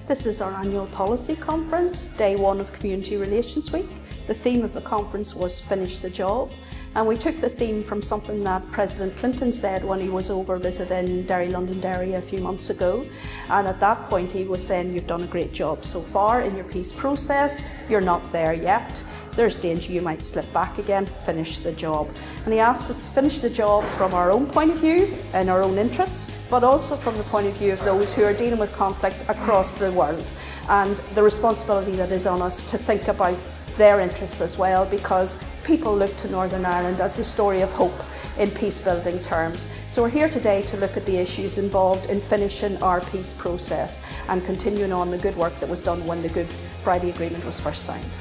This is our annual policy conference, day one of Community Relations Week. The theme of the conference was Finish the Job, and we took the theme from something that President Clinton said when he was over visiting Londonderry a few months ago. And at that point he was saying, you've done a great job so far in your peace process, you're not there yet. There's danger you might slip back again, finish the job. And he asked us to finish the job from our own point of view, in our own interests, but also from the point of view of those who are dealing with conflict across the world, and the responsibility that is on us to think about their interests as well, because people look to Northern Ireland as a story of hope in peace building terms. So we're here today to look at the issues involved in finishing our peace process and continuing on the good work that was done when the Good Friday Agreement was first signed.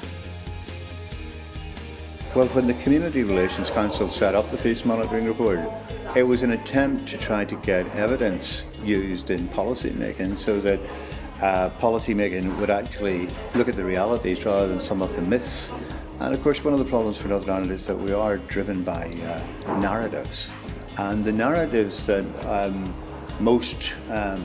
Well, when the Community Relations Council set up the Peace Monitoring Report, it was an attempt to try to get evidence used in policy making so that policy making would actually look at the realities rather than some of the myths. And of course, one of the problems for Northern Ireland is that we are driven by narratives. And the narratives that most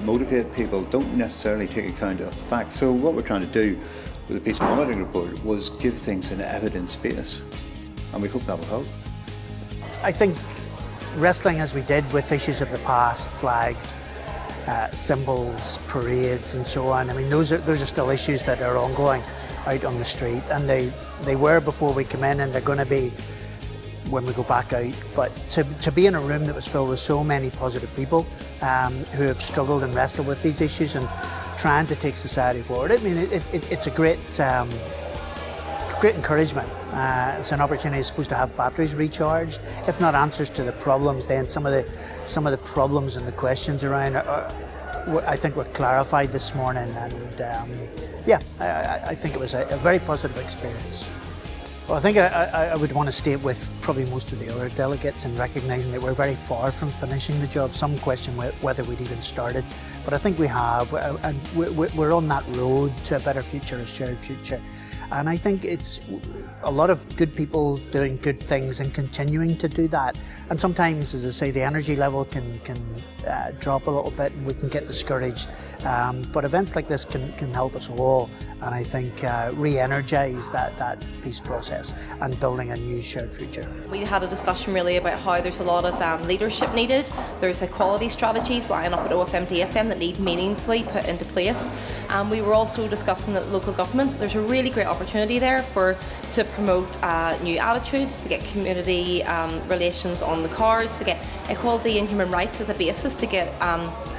motivate people don't necessarily take account of the facts. So what we're trying to do with the Peace Monitoring Report was give things an evidence base. And we hope that will help. I think wrestling as we did with issues of the past, flags, symbols, parades and so on, I mean those are still issues that are ongoing out on the street, and they were before we come in, and they're going to be when we go back out. But to be in a room that was filled with so many positive people who have struggled and wrestled with these issues and trying to take society forward, I mean it's a great encouragement. It's an opportunity, supposed to have batteries recharged. If not answers to the problems, then some of the problems and the questions around I think were clarified this morning. And yeah, I think it was a very positive experience. Well, I think I would want to state with probably most of the other delegates in recognising that we're very far from finishing the job. Some question whether we'd even started, but I think we have, and we're on that road to a better future, a shared future. And I think it's a lot of good people doing good things and continuing to do that. And sometimes, as I say, the energy level can drop a little bit and we can get discouraged. But events like this can help us all, and I think re-energise that peace process and building a new shared future. We had a discussion really about how there's a lot of leadership needed. There's equality strategies lying up at OFM DFM that need meaningfully put into place. We were also discussing that local government, there's a really great opportunity there to promote new attitudes, to get community relations on the cards, to get equality and human rights as a basis, to get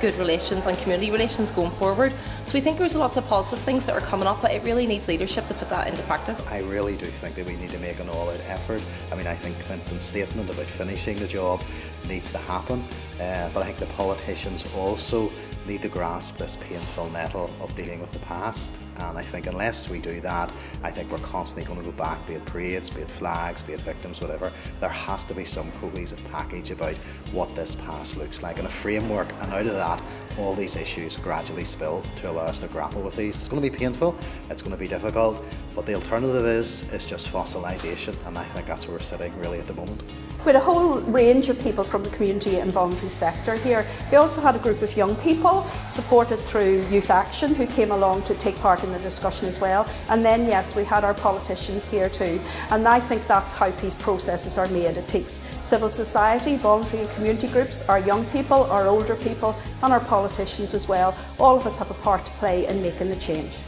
good relations and community relations going forward. So we think there's lots of positive things that are coming up, but it really needs leadership to put that into practice. I really do think that we need to make an all-out effort. I mean, I think Clinton's statement about finishing the job needs to happen, but I think the politicians also need to grasp this painful nettle of dealing with the past. And I think unless we do that, I think we're constantly going to go back, be it parades, be it flags, be it victims, whatever. There has to be some cohesive package about what this past looks like, and a framework, and out of that all these issues gradually spill to allow us to grapple with these. It's going to be painful, it's going to be difficult, but the alternative is just fossilisation, and I think that's where we're sitting really at the moment. We had a whole range of people from the community and voluntary sector here. We also had a group of young people supported through Youth Action who came along to take part in the discussion as well. And then yes, we had our politicians here too. And I think that's how peace processes are made. It takes civil society, voluntary and community groups, our young people, our older people and our politicians as well. All of us have a part to play in making the change.